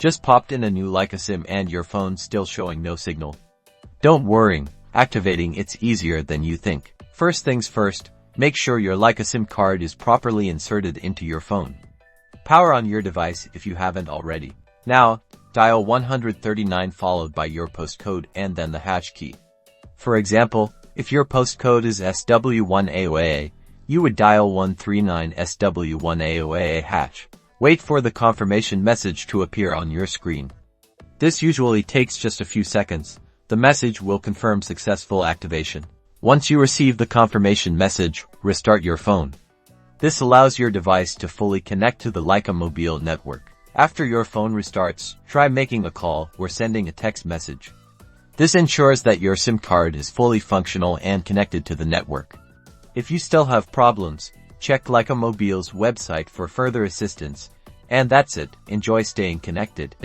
Just popped in a new Lyca SIM and your phone's still showing no signal? Don't worry, activating it's easier than you think. First things first, make sure your Lyca SIM card is properly inserted into your phone. Power on your device if you haven't already. Now, dial 139 followed by your postcode and then the hash key. For example, if your postcode is SW1AOA, you would dial 139 SW1AOA hash. Wait for the confirmation message to appear on your screen. This usually takes just a few seconds. The message will confirm successful activation. Once you receive the confirmation message, restart your phone. This allows your device to fully connect to the Lyca mobile network. After your phone restarts, try making a call or sending a text message. This ensures that your SIM card is fully functional and connected to the network. If you still have problems, check Lyca Mobile's website for further assistance. And that's it. Enjoy staying connected.